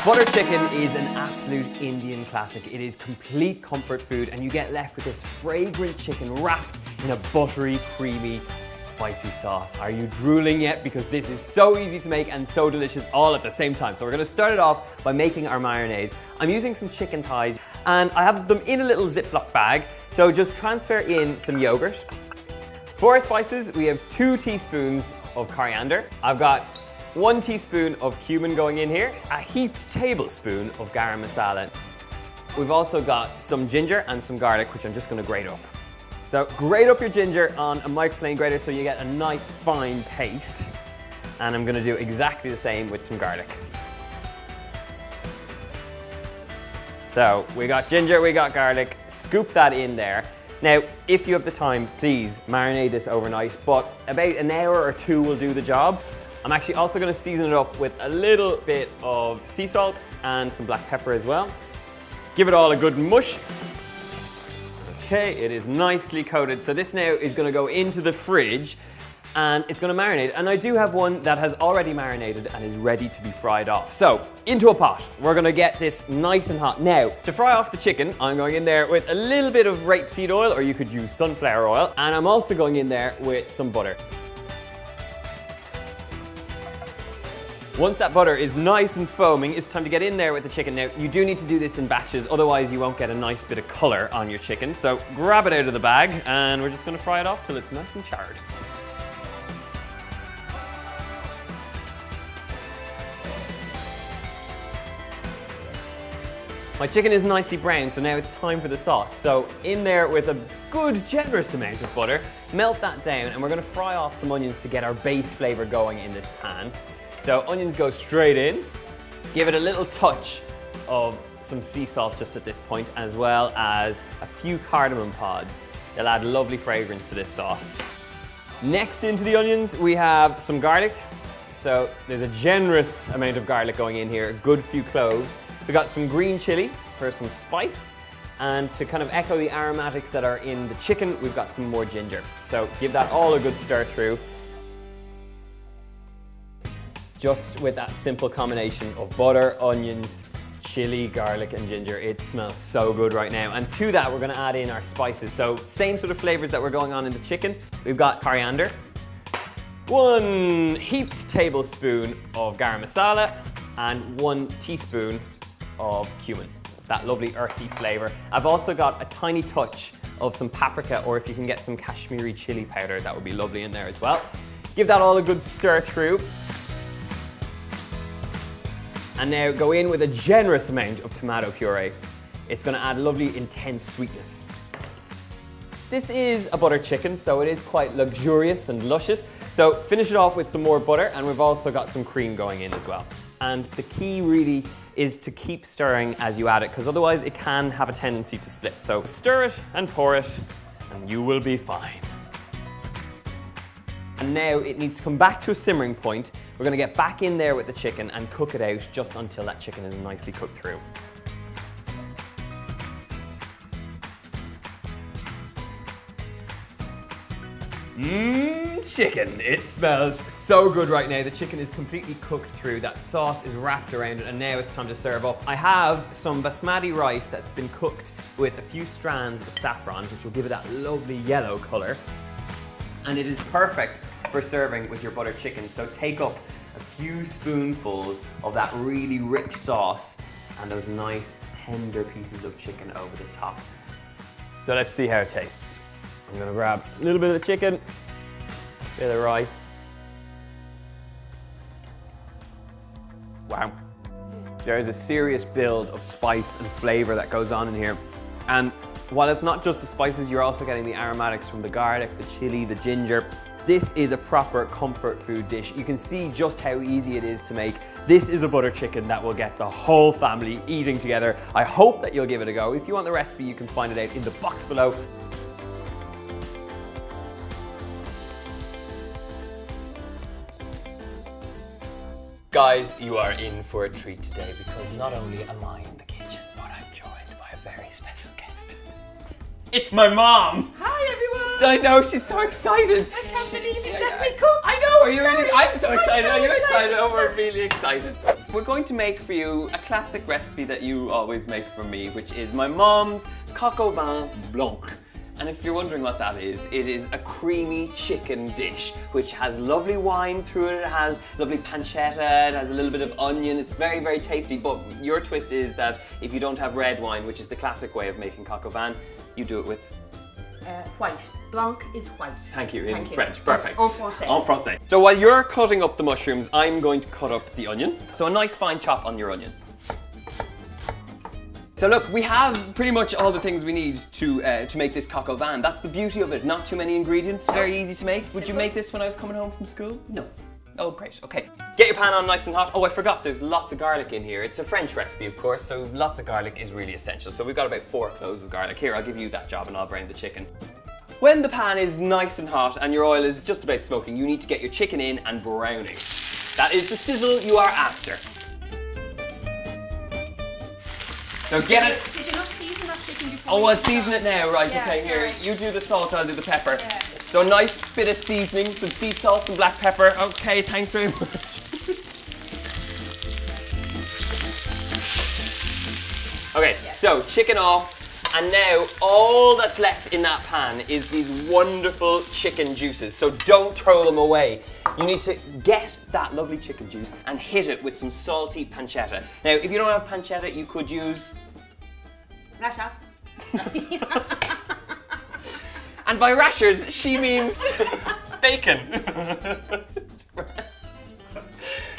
Butter chicken is an absolute Indian classic. It is complete comfort food and you get left with this fragrant chicken wrapped in a buttery, creamy, spicy sauce. Are you drooling yet? Because this is so easy to make and so delicious all at the same time. So we're gonna start it off by making our marinade. I'm using some chicken thighs and I have them in a little Ziploc bag. So just transfer in some yogurt. For our spices, we have 2 teaspoons of coriander. I've got 1 teaspoon of cumin going in here, a heaped tablespoon of garam masala. We've also got some ginger and some garlic, which I'm just gonna grate up. So grate up your ginger on a microplane grater so you get a nice fine paste. And I'm gonna do exactly the same with some garlic. So we got ginger, we got garlic, scoop that in there. Now, if you have the time, please marinate this overnight, but about an hour or 2 will do the job. I'm actually also going to season it up with a little bit of sea salt and some black pepper as well. Give it all a good mush. Okay, it is nicely coated. So this now is going to go into the fridge and it's going to marinate. And I do have one that has already marinated and is ready to be fried off. So into a pot, we're going to get this nice and hot. Now, to fry off the chicken, I'm going in there with a little bit of rapeseed oil, or you could use sunflower oil. And I'm also going in there with some butter. Once that butter is nice and foaming, it's time to get in there with the chicken. Now, you do need to do this in batches, otherwise you won't get a nice bit of color on your chicken. So grab it out of the bag and we're just going to fry it off till it's nice and charred. My chicken is nicely brown, so now it's time for the sauce. So in there with a good generous amount of butter, melt that down and we're going to fry off some onions to get our base flavor going in this pan. So onions go straight in. Give it a little touch of some sea salt just at this point, as well as a few cardamom pods. They'll add lovely fragrance to this sauce. Next into the onions, we have some garlic. So there's a generous amount of garlic going in here, a good few cloves. We got some green chili for some spice. And to kind of echo the aromatics that are in the chicken, we've got some more ginger. So give that all a good stir through. Just with that simple combination of butter, onions, chili, garlic and ginger, it smells so good right now. And to that, we're gonna add in our spices. So same sort of flavors that were going on in the chicken. We've got coriander, 1 heaped tablespoon of garam masala, and 1 teaspoon of cumin. That lovely earthy flavor. I've also got a tiny touch of some paprika, or if you can get some Kashmiri chili powder, that would be lovely in there as well. Give that all a good stir through. And now go in with a generous amount of tomato puree. It's going to add lovely intense sweetness. This is a butter chicken, so it is quite luxurious and luscious. So finish it off with some more butter, and we've also got some cream going in as well. And the key really is to keep stirring as you add it, because otherwise it can have a tendency to split. So stir it and pour it, and you will be fine. And now it needs to come back to a simmering point. We're going to get back in there with the chicken and cook it out just until that chicken is nicely cooked through. Chicken. It smells so good right now. The chicken is completely cooked through. That sauce is wrapped around it and now it's time to serve up. I have some basmati rice that's been cooked with a few strands of saffron, which will give it that lovely yellow color. And it is perfect for serving with your butter chicken. So take up a few spoonfuls of that really rich sauce and those nice tender pieces of chicken over the top. So let's see how it tastes. I'm gonna grab a little bit of the chicken, a bit of the rice. Wow. There is a serious build of spice and flavor that goes on in here. And while it's not just the spices, you're also getting the aromatics from the garlic, the chili, the ginger. This is a proper comfort food dish. You can see just how easy it is to make. This is a butter chicken that will get the whole family eating together. I hope that you'll give it a go. If you want the recipe, you can find it out in the box below. Guys, you are in for a treat today because not only am I in the kitchen, but I'm joined by a very special guest. It's my mom! Hi everyone! I know, she's so excited. I can't believe he's let me cook. I know, are you really? I'm so excited. so Are you excited? excited. Oh, we're really excited. We're going to make for you a classic recipe that you always make for me, which is my mom's coq au vin blanc. And if you're wondering what that is, it is a creamy chicken dish which has lovely wine through it, it has lovely pancetta, it has a little bit of onion, it's very, very tasty. But your twist is that if you don't have red wine, which is the classic way of making coq au vin, you do it with White. Blanc is white. Thank you, in French. Perfect. En français. En français. So while you're cutting up the mushrooms, I'm going to cut up the onion. So a nice fine chop on your onion. So look, we have pretty much all the things we need to make this coq au vin. That's the beauty of it. Not too many ingredients, very easy to make. Would you make this when I was coming home from school? No. Oh, great, okay. Get your pan on nice and hot. Oh, I forgot, there's lots of garlic in here. It's a French recipe, of course, so lots of garlic is really essential. So we've got about 4 cloves of garlic. Here, I'll give you that job and I'll brown the chicken. When the pan is nice and hot and your oil is just about smoking, you need to get your chicken in and browning. That is the sizzle you are after. So get it. Did you not season that chicken before? Oh, I'll season it now, right? Yeah, Okay, here. sorry. You do the salt, I'll do the pepper. Yeah. So a nice bit of seasoning, some sea salt and black pepper. Okay, thanks very much. Okay, so chicken off. And now all that's left in that pan is these wonderful chicken juices. So don't throw them away. You need to get that lovely chicken juice and hit it with some salty pancetta. Now, if you don't have pancetta, you could use... Rashers. And by rashers, she means bacon.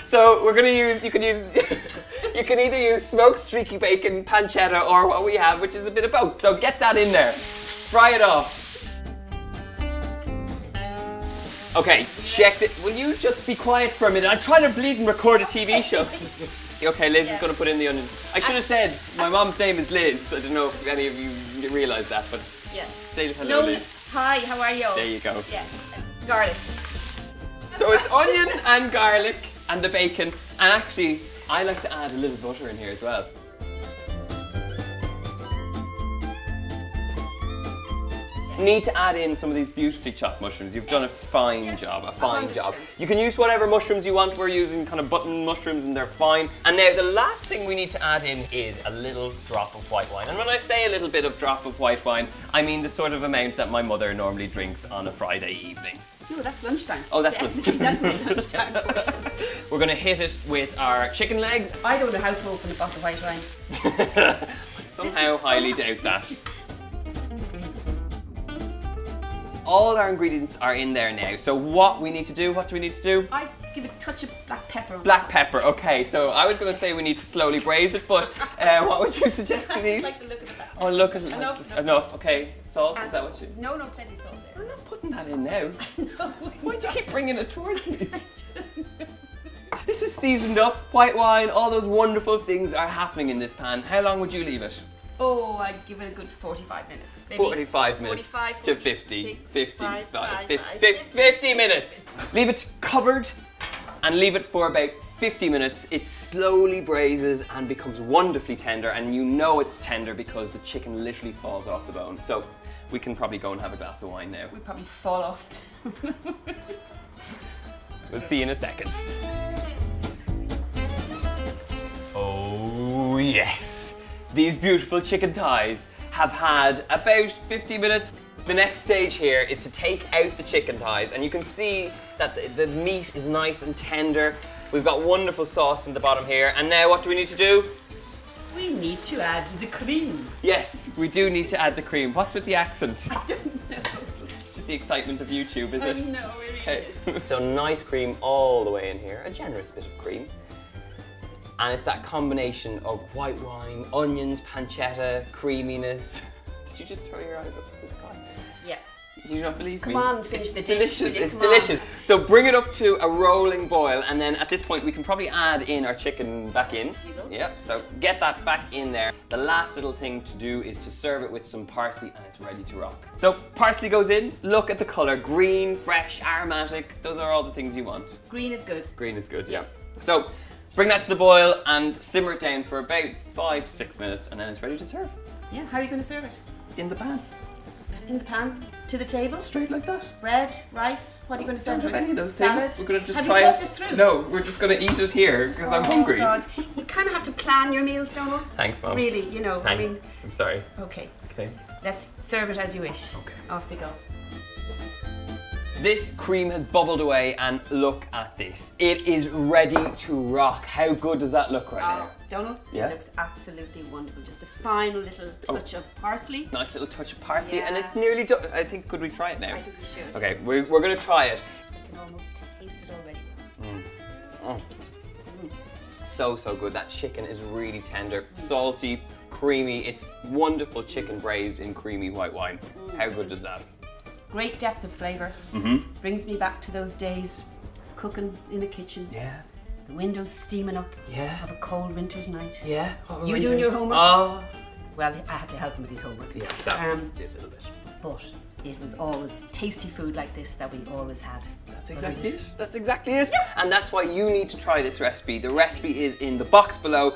So we're gonna use, you can either use smoked streaky bacon, pancetta, or what we have, which is a bit of both. So get that in there. Fry it off. Okay, check it. Will you just be quiet for a minute? I'm trying to bleed and record a TV show. Okay, Liz is gonna put in the onions. I should have said, my mom's name is Liz. I don't know if any of you realise that, but Yeah. say hello, No, Liz. hi, how are you? There you go. Yeah. Garlic. So it's onion and garlic and the bacon. And actually, I like to add a little butter in here as well. Need to add in some of these beautifully chopped mushrooms. You've done a fine job, a fine 100%. job. You can use whatever mushrooms you want. We're using kind of button mushrooms and they're fine. And now the last thing we need to add in is a little drop of white wine. And when I say a little bit of drop of white wine, I mean the sort of amount that my mother normally drinks on a Friday evening. No, that's lunchtime. Oh, that's Definitely, that's my lunchtime portion. We're gonna hit it with our chicken legs. I don't know how to open a bottle of white wine. Somehow highly doubt that. All our ingredients are in there now. So what do we need to do? I give a touch of black pepper on Black top. pepper, okay. So I was going to say we need to slowly braise it, but what would you suggest we I need? just like the look of that. Oh, look at Enough. Enough, okay. Salt, is that what you... No, plenty of salt there. I'm not putting that in now. No. Why'd you keep bringing it towards me? This is seasoned up, white wine, all those wonderful things are happening in this pan. How long would you leave it? Oh, I'd give it a good 45 minutes. Maybe 45 minutes 45, to 46, 50 50. minutes. Leave it covered and leave it for about 50 minutes. It slowly braises and becomes wonderfully tender, and you know it's tender because the chicken literally falls off the bone. So we can probably go and have a glass of wine now. We'd probably fall off. We'll see you in a second. Oh yes! These beautiful chicken thighs have had about 50 minutes. The next stage here is to take out the chicken thighs, and you can see that the meat is nice and tender. We've got wonderful sauce in the bottom here, and now what do we need to do? We need to add the cream. Yes, we do need to add the cream. What's with the accent? I don't know. It's just the excitement of YouTube, is I it? know, it really Okay. is. So nice cream all the way in here, a generous bit of cream. And it's that combination of white wine, onions, pancetta, creaminess. Did you just throw your eyes up at this guy? Yeah. Did you not believe me? Come on, finish the dish. Delicious, will you? it's Come delicious. on. So bring it up to a rolling boil, and then at this point we can probably add in our chicken back in. You will. Yep, so get that back in there. The last little thing to do is to serve it with some parsley, and it's ready to rock. So parsley goes in, look at the color, green, fresh, aromatic, those are all the things you want. Green is good. Green is good, yeah. So bring that to the boil and simmer it down for about 5-6 minutes, and then it's ready to serve. Yeah, how are you going to serve it? In the pan. In the pan. to the table. Straight like that. Bread, rice. What are you going to Don't serve? have any of those Salad. things. We're going to just have try you it. thought this through? No, we're just going to eat it here because I'm hungry. God, you kind of have to plan your meals, Donal. Thanks, Mum. Really, you know. Thanks. I mean, I'm sorry. okay. Okay. Let's serve it as you wish. Okay. Off we go. This cream has bubbled away and look at this. It is ready to rock. How good does that look right now? Donal, Yeah? it looks absolutely wonderful. Just a final little touch of parsley. Nice little touch of parsley and Yeah. it's nearly done. I think, could we try it now? I think we should. Okay, we're going to try it. I can almost taste it already. So good. That chicken is really tender, salty, creamy. It's wonderful chicken braised in creamy white wine. How good does that? Great depth of flavour. Brings me back to those days cooking in the kitchen. Yeah. The windows steaming up Yeah. of a cold winter's night. Yeah. What were You we doing your homework? Oh. Well, I had to help him with his homework. Yeah, that was Um, a little bit. But it was always tasty food like this that we always had. That's exactly it. That's exactly it. And that's why you need to try this recipe. The recipe is in the box below.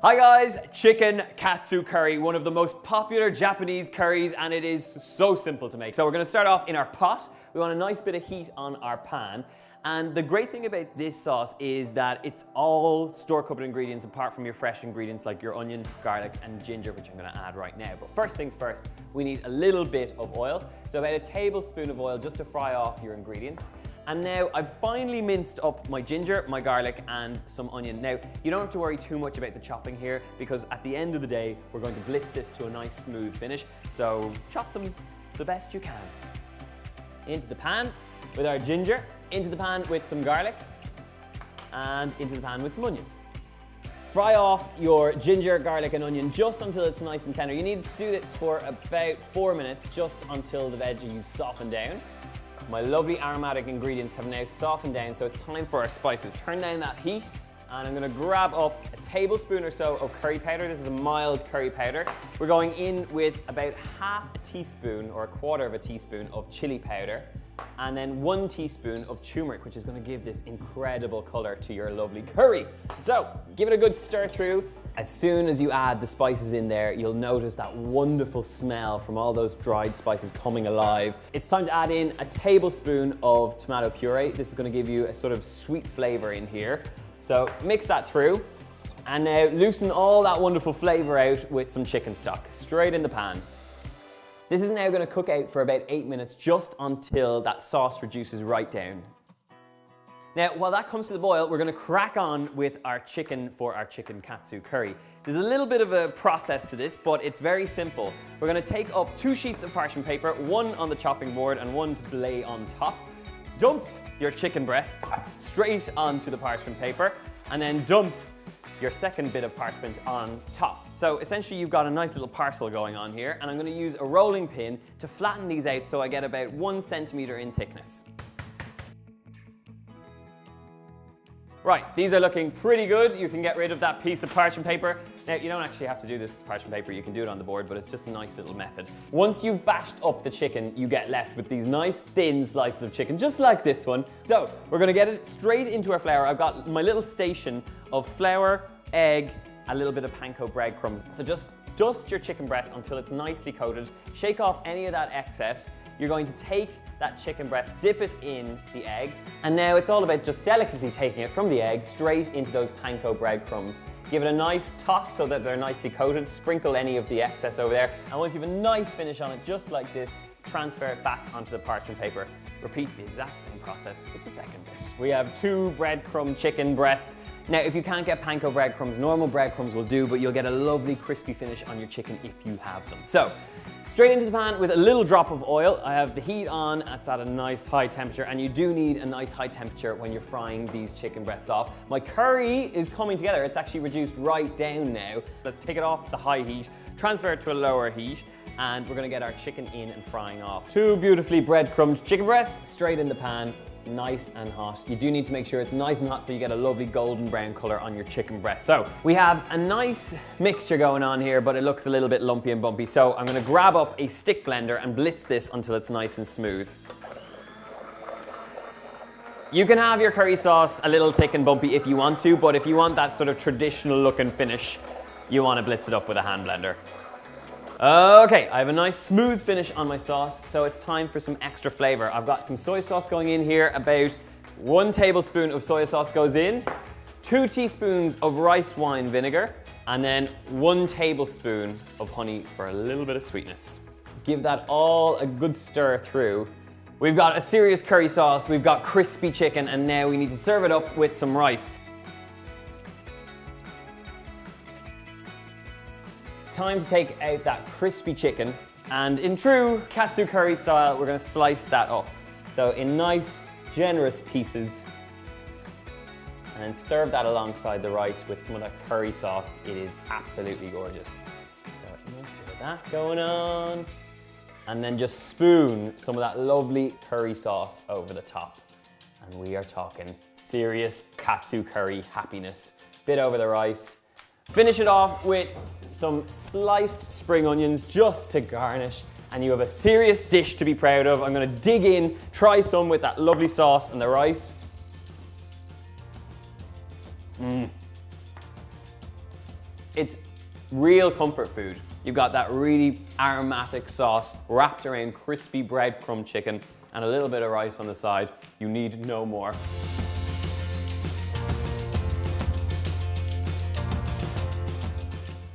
Hi guys, chicken katsu curry, one of the most popular Japanese curries, and it is so simple to make. So we're going to start off in our pot. We want a nice bit of heat on our pan. And the great thing about this sauce is that it's all store-cut ingredients apart from your fresh ingredients like your onion, garlic and ginger, which I'm going to add right now. But first things first, we need a little bit of oil. So about a tablespoon of oil just to fry off your ingredients. And now I've finely minced up my ginger, my garlic and some onion. Now, you don't have to worry too much about the chopping here because at the end of the day, we're going to blitz this to a nice smooth finish. So chop them the best you can. Into the pan with our ginger, into the pan with some garlic, and into the pan with some onion. Fry off your ginger, garlic and onion just until it's nice and tender. You need to do this for about 4 minutes, just until the veggies soften down. My lovely aromatic ingredients have now softened down, so it's time for our spices. Turn down that heat, and I'm gonna grab up a tablespoon or so of curry powder. This is a mild curry powder. We're going in with about half a teaspoon or a quarter of a teaspoon of chili powder, and then 1 teaspoon of turmeric, which is gonna give this incredible color to your lovely curry. So, give it a good stir through. As soon as you add the spices in there, you'll notice that wonderful smell from all those dried spices coming alive. It's time to add in a tablespoon of tomato puree. This is gonna give you a sort of sweet flavor in here. So mix that through, and now loosen all that wonderful flavor out with some chicken stock, straight in the pan. This is now gonna cook out for about 8 minutes, just until that sauce reduces right down. Now, while that comes to the boil, we're gonna crack on with our chicken for our chicken katsu curry. There's a little bit of a process to this, but it's very simple. We're gonna take up 2 sheets of parchment paper, 1 on the chopping board and 1 to lay on top. Dump your chicken breasts straight onto the parchment paper, and then dump your second bit of parchment on top. So essentially you've got a nice little parcel going on here, and I'm gonna use a rolling pin to flatten these out so I get about 1 centimeter in thickness. Right, these are looking pretty good. You can get rid of that piece of parchment paper. Now, you don't actually have to do this with parchment paper. You can do it on the board, but it's just a nice little method. Once you've bashed up the chicken, you get left with these nice thin slices of chicken, just like this one. So, we're gonna get it straight into our flour. I've got my little station of flour, egg, a little bit of panko breadcrumbs. So just dust your chicken breast until it's nicely coated. Shake off any of that excess. You're going to take that chicken breast, dip it in the egg, and now it's all about just delicately taking it from the egg straight into those panko breadcrumbs. Give it a nice toss so that they're nicely coated, sprinkle any of the excess over there, and once you have a nice finish on it, just like this, transfer it back onto the parchment paper. Repeat the exact same process with the second bit. We have 2 breadcrumb chicken breasts. Now, if you can't get panko breadcrumbs, normal breadcrumbs will do, but you'll get a lovely crispy finish on your chicken if you have them. So, straight into the pan with a little drop of oil. I have the heat on, it's at a nice high temperature, and you do need a nice high temperature when you're frying these chicken breasts off. My curry is coming together. It's actually reduced right down now. Let's take it off the high heat, transfer it to a lower heat, and we're gonna get our chicken in and frying off. 2 beautifully breadcrumbed chicken breasts straight in the pan, nice and hot. You do need to make sure it's nice and hot so you get a lovely golden brown color on your chicken breast. So we have a nice mixture going on here, but it looks a little bit lumpy and bumpy. So I'm gonna grab up a stick blender and blitz this until it's nice and smooth. You can have your curry sauce a little thick and bumpy if you want to, but if you want that sort of traditional looking finish, you want to blitz it up with a hand blender. Okay, I have a nice smooth finish on my sauce, so it's time for some extra flavor. I've got some soy sauce going in here. About 1 tablespoon of soy sauce goes in, 2 teaspoons of rice wine vinegar, and then 1 tablespoon of honey for a little bit of sweetness. Give that all a good stir through. We've got a serious curry sauce, we've got crispy chicken, and now we need to serve it up with some rice. Time to take out that crispy chicken, and in true KATSU curry style, we're going to slice that up. So in nice, generous pieces, and then serve that alongside the rice with some of that curry sauce. It is absolutely gorgeous. So a nice bit of that going on. And then just spoon some of that lovely curry sauce over the top. And we are talking serious KATSU curry happiness. Bit over the rice. Finish it off with some sliced spring onions just to garnish. And you have a serious dish to be proud of. I'm gonna dig in, try some with that lovely sauce and the rice. It's real comfort food. You've got that really aromatic sauce wrapped around crispy breadcrumb chicken and a little bit of rice on the side. You need no more.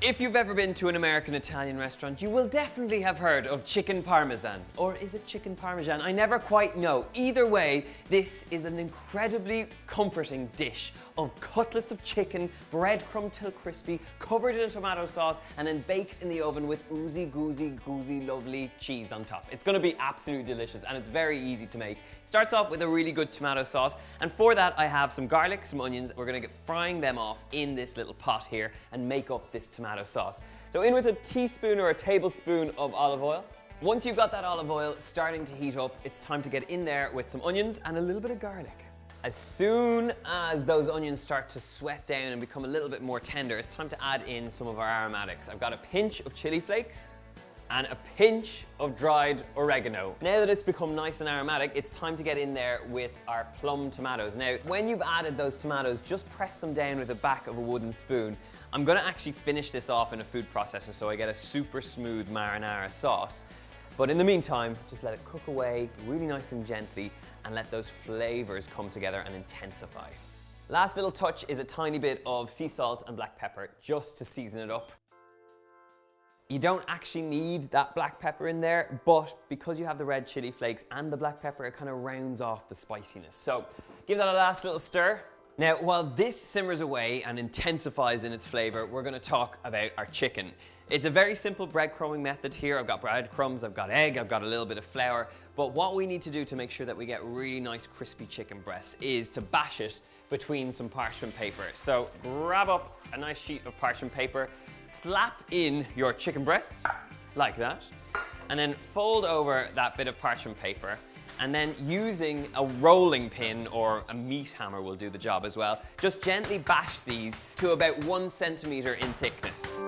If you've ever been to an American Italian restaurant, you will definitely have heard of chicken parmesan. Or is it chicken parmesan? I never quite know. Either way, this is an incredibly comforting dish of cutlets of chicken, breadcrumb till crispy, covered in a tomato sauce, and then baked in the oven with oozy, goozy, lovely cheese on top. It's gonna be absolutely delicious, and it's very easy to make. It starts off with a really good tomato sauce, and for that I have some garlic, some onions. We're gonna get frying them off in this little pot here and make up this tomato sauce. So in with a teaspoon or a tablespoon of olive oil. Once you've got that olive oil starting to heat up, it's time to get in there with some onions and a little bit of garlic. As soon as those onions start to sweat down and become a little bit more tender, it's time to add in some of our aromatics. I've got a pinch of chili flakes and a pinch of dried oregano. Now that it's become nice and aromatic, it's time to get in there with our plum tomatoes. Now, when you've added those tomatoes, just press them down with the back of a wooden spoon. I'm gonna actually finish this off in a food processor so I get a super smooth marinara sauce. But in the meantime, just let it cook away really nice and gently and let those flavors come together and intensify. Last little touch is a tiny bit of sea salt and black pepper just to season it up. You don't actually need that black pepper in there, but because you have the red chili flakes and the black pepper, it kind of rounds off the spiciness. So give that a last little stir. Now, while this simmers away and intensifies in its flavor, we're gonna talk about our chicken. It's a very simple breadcrumbing method here. I've got breadcrumbs, I've got egg, I've got a little bit of flour. But what we need to do to make sure that we get really nice crispy chicken breasts is to bash it between some parchment paper. So grab up a nice sheet of parchment paper, slap in your chicken breasts, like that, and then fold over that bit of parchment paper, and then using a rolling pin or a meat hammer will do the job as well. Just gently bash these to about 1 centimeter in thickness.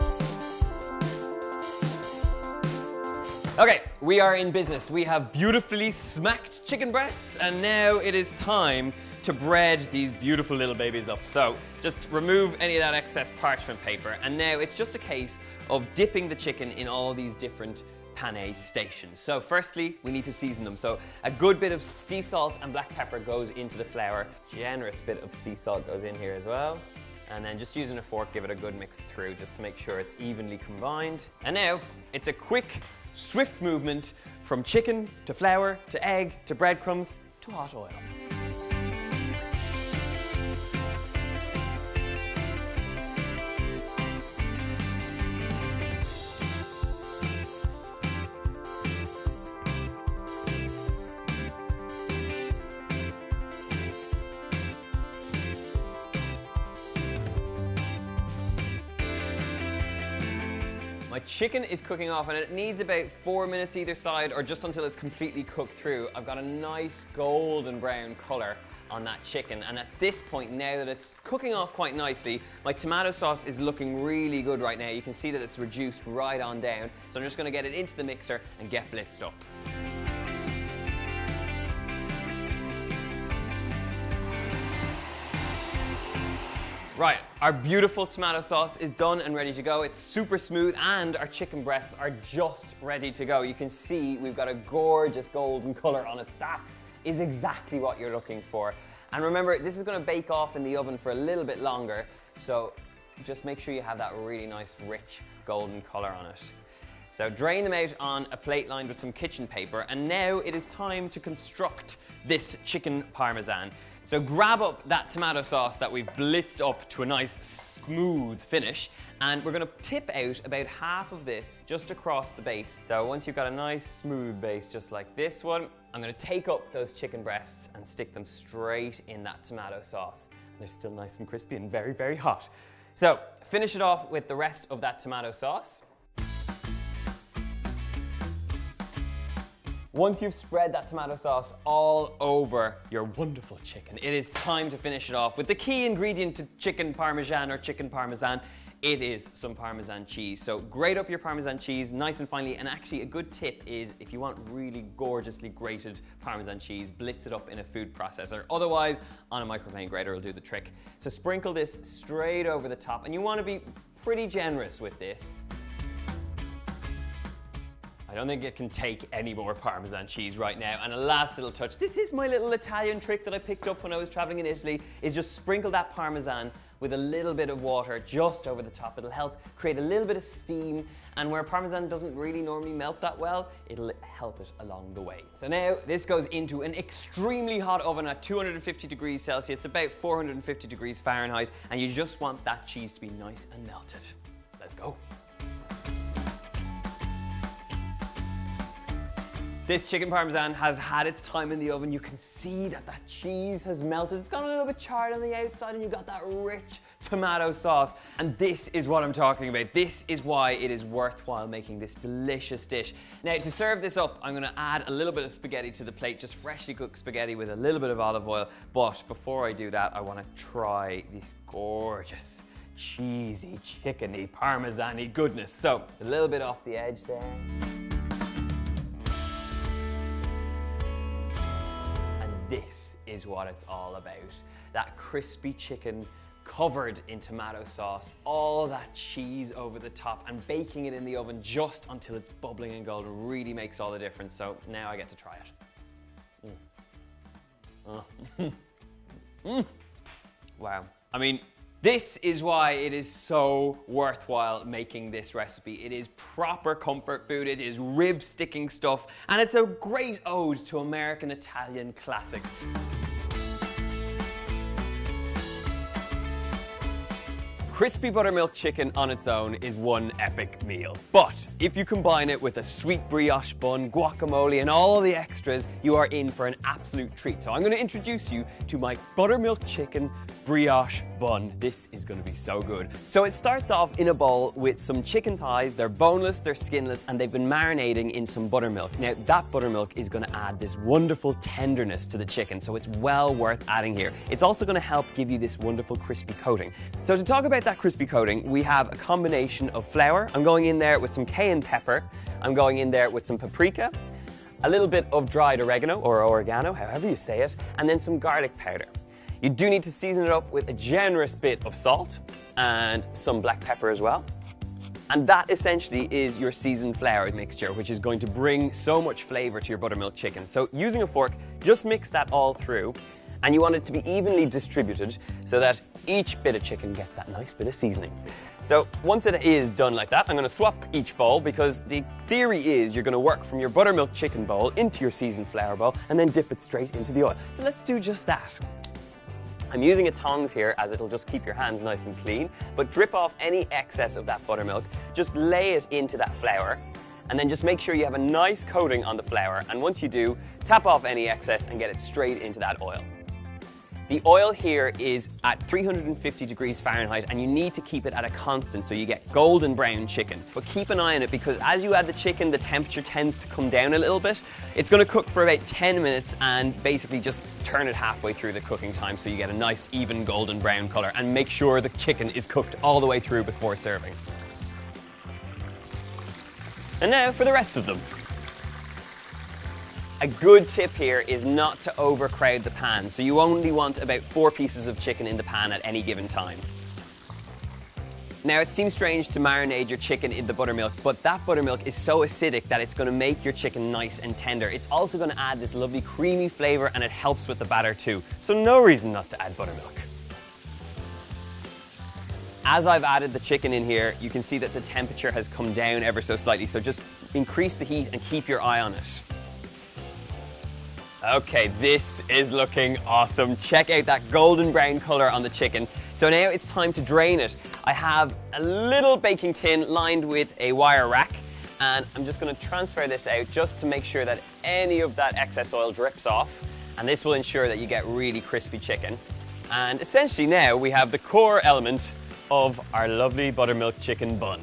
Okay, we are in business. We have beautifully smacked chicken breasts, and now it is time to bread these beautiful little babies up. So just remove any of that excess parchment paper, and now it's just a case of dipping the chicken in all these different pane stations. So firstly, we need to season them. So a good bit of sea salt and black pepper goes into the flour. Generous bit of sea salt goes in here as well. And then just using a fork, give it a good mix through just to make sure it's evenly combined. And now it's a quick, swift movement from chicken to flour to egg to breadcrumbs to hot oil. My chicken is cooking off and it needs about 4 minutes either side or just until it's completely cooked through. I've got a nice golden brown color on that chicken, and at this point, now that it's cooking off quite nicely, my tomato sauce is looking really good right now. You can see that it's reduced right on down, so I'm just going to get it into the mixer and get blitzed up. Right, our beautiful tomato sauce is done and ready to go. It's super smooth and our chicken breasts are just ready to go. You can see we've got a gorgeous golden color on it. That is exactly what you're looking for. And remember, this is going to bake off in the oven for a little bit longer, so just make sure you have that really nice, rich golden color on it. So drain them out on a plate lined with some kitchen paper, and now it is time to construct this chicken parmesan. So grab up that tomato sauce that we've blitzed up to a nice smooth finish, and we're gonna tip out about half of this just across the base. So once you've got a nice smooth base just like this one, I'm gonna take up those chicken breasts and stick them straight in that tomato sauce. They're still nice and crispy and very, very hot. So finish it off with the rest of that tomato sauce. Once you've spread that tomato sauce all over your wonderful chicken, it is time to finish it off with the key ingredient to chicken parmesan or chicken parmesan. It is some Parmesan cheese. So grate up your Parmesan cheese nice and finely, and actually a good tip is if you want really gorgeously grated Parmesan cheese, blitz it up in a food processor. Otherwise, on a microplane grater will do the trick. So sprinkle this straight over the top, and you want to be pretty generous with this. I don't think it can take any more Parmesan cheese right now. And a last little touch, this is my little Italian trick that I picked up when I was traveling in Italy, is just sprinkle that Parmesan with a little bit of water just over the top. It'll help create a little bit of steam, and where Parmesan doesn't really normally melt that well, it'll help it along the way. So now this goes into an extremely hot oven at 250 degrees Celsius, about 450 degrees Fahrenheit, and you just want that cheese to be nice and melted. Let's go. This chicken parmesan has had its time in the oven. You can see that that cheese has melted. It's gone a little bit charred on the outside, and you've got that rich tomato sauce. And this is what I'm talking about. This is why it is worthwhile making this delicious dish. Now, to serve this up, I'm gonna add a little bit of spaghetti to the plate, just freshly cooked spaghetti with a little bit of olive oil. But before I do that, I wanna try this gorgeous, cheesy, chickeny, parmesan-y goodness. So, a little bit off the edge there. This is what it's all about. That crispy chicken covered in tomato sauce, all that cheese over the top, and baking it in the oven just until it's bubbling and golden really makes all the difference. So now I get to try it. Wow. I mean, this is why it is so worthwhile making this recipe. It is proper comfort food, it is rib-sticking stuff, and it's a great ode to American Italian classics. Crispy buttermilk chicken on its own is one epic meal. But if you combine it with a sweet brioche bun, guacamole, and all the extras, you are in for an absolute treat. So I'm going to introduce you to my buttermilk chicken brioche bun. This is going to be so good. So it starts off in a bowl with some chicken thighs. They're boneless, they're skinless, and they've been marinating in some buttermilk. Now that buttermilk is going to add this wonderful tenderness to the chicken, so it's well worth adding here. It's also going to help give you this wonderful crispy coating. So to talk about that crispy coating, we have a combination of flour. I'm going in there with some cayenne pepper. I'm going in there with some paprika, a little bit of dried oregano or oregano, however you say it, and then some garlic powder. You do need to season it up with a generous bit of salt and some black pepper as well. And that essentially is your seasoned flour mixture, which is going to bring so much flavor to your buttermilk chicken. So using a fork, just mix that all through, and you want it to be evenly distributed so that each bit of chicken gets that nice bit of seasoning. So once it is done like that, I'm going to swap each bowl, because the theory is you're going to work from your buttermilk chicken bowl into your seasoned flour bowl and then dip it straight into the oil. So let's do just that. I'm using a tongs here, as it'll just keep your hands nice and clean, but drip off any excess of that buttermilk, just lay it into that flour, and then just make sure you have a nice coating on the flour, and once you do, tap off any excess and get it straight into that oil. The oil here is at 350 degrees Fahrenheit, and you need to keep it at a constant so you get golden brown chicken. But keep an eye on it, because as you add the chicken, the temperature tends to come down a little bit. It's going to cook for about 10 minutes, and basically just turn it halfway through the cooking time so you get a nice even golden brown color, and make sure the chicken is cooked all the way through before serving. And now for the rest of them. A good tip here is not to overcrowd the pan, so you only want about 4 pieces of chicken in the pan at any given time. Now, it seems strange to marinate your chicken in the buttermilk, but that buttermilk is so acidic that it's going to make your chicken nice and tender. It's also going to add this lovely creamy flavor, and it helps with the batter too. So no reason not to add buttermilk. As I've added the chicken in here, you can see that the temperature has come down ever so slightly, so just increase the heat and keep your eye on it. Okay, this is looking awesome. Check out that golden brown color on the chicken. So now it's time to drain it. I have a little baking tin lined with a wire rack, and I'm just going to transfer this out just to make sure that any of that excess oil drips off, and this will ensure that you get really crispy chicken. And essentially now we have the core element of our lovely buttermilk chicken bun.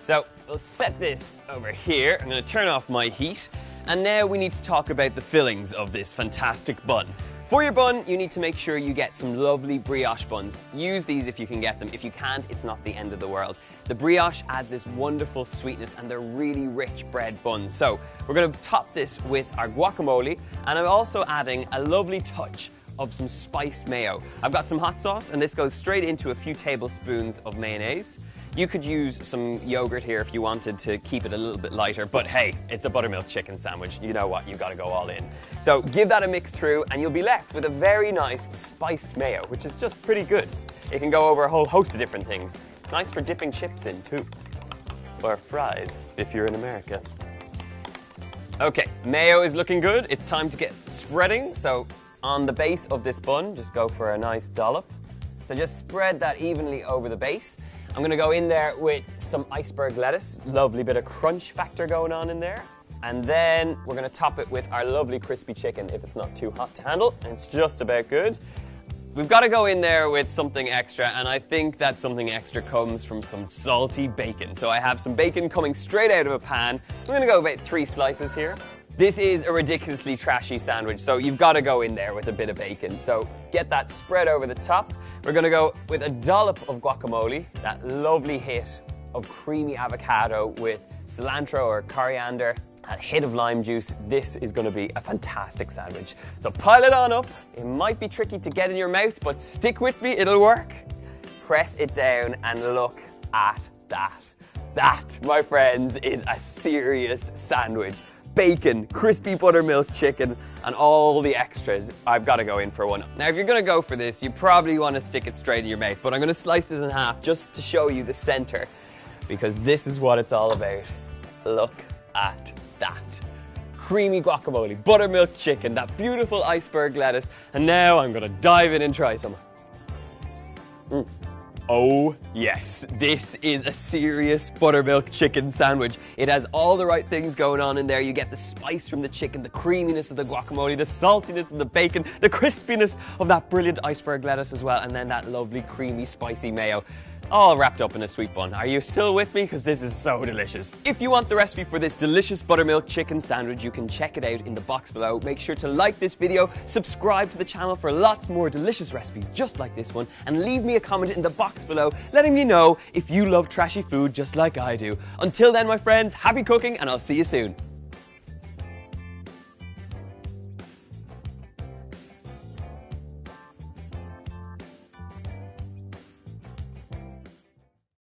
So we'll set this over here. I'm going to turn off my heat, and now we need to talk about the fillings of this fantastic bun. For your bun, you need to make sure you get some lovely brioche buns. Use these if you can get them. If you can't, it's not the end of the world. The brioche adds this wonderful sweetness, and they're really rich bread buns. So we're going to top this with our guacamole, and I'm also adding a lovely touch of some spiced mayo. I've got some hot sauce, and this goes straight into a few tablespoons of mayonnaise. You could use some yogurt here if you wanted to keep it a little bit lighter, but hey, it's a buttermilk chicken sandwich. You know what, you've got to go all in. So give that a mix through, and you'll be left with a very nice spiced mayo, which is just pretty good. It can go over a whole host of different things. Nice for dipping chips in too, or fries if you're in America. Okay, mayo is looking good. It's time to get spreading. So on the base of this bun, just go for a nice dollop. So just spread that evenly over the base. I'm going to go in there with some iceberg lettuce. Lovely bit of crunch factor going on in there. And then we're going to top it with our lovely crispy chicken if it's not too hot to handle. And it's just about good. We've got to go in there with something extra, and I think that something extra comes from some salty bacon. So I have some bacon coming straight out of a pan. I'm going to go about 3 slices here. This is a ridiculously trashy sandwich, so you've got to go in there with a bit of bacon. So get that spread over the top. We're going to go with a dollop of guacamole, that lovely hit of creamy avocado with cilantro or coriander, a hit of lime juice. This is going to be a fantastic sandwich. So pile it on up. It might be tricky to get in your mouth, but stick with me, it'll work. Press it down and look at that. That, my friends, is a serious sandwich. Bacon, crispy buttermilk chicken, and all the extras. I've got to go in for one. Now, if you're going to go for this, you probably want to stick it straight in your mouth, but I'm going to slice this in half just to show you the center, because this is what it's all about. Look at that. Creamy guacamole, buttermilk chicken, that beautiful iceberg lettuce, and now I'm going to dive in and try some. Oh yes, this is a serious buttermilk chicken sandwich. It has all the right things going on in there. You get the spice from the chicken, the creaminess of the guacamole, the saltiness of the bacon, the crispiness of that brilliant iceberg lettuce as well, and then that lovely creamy spicy mayo. All wrapped up in a sweet bun. Are you still with me? Because this is so delicious. If you want the recipe for this delicious buttermilk chicken sandwich, you can check it out in the box below. Make sure to like this video, subscribe to the channel for lots more delicious recipes just like this one, and leave me a comment in the box below letting me know if you love trashy food just like I do. Until then, my friends, happy cooking, and I'll see you soon.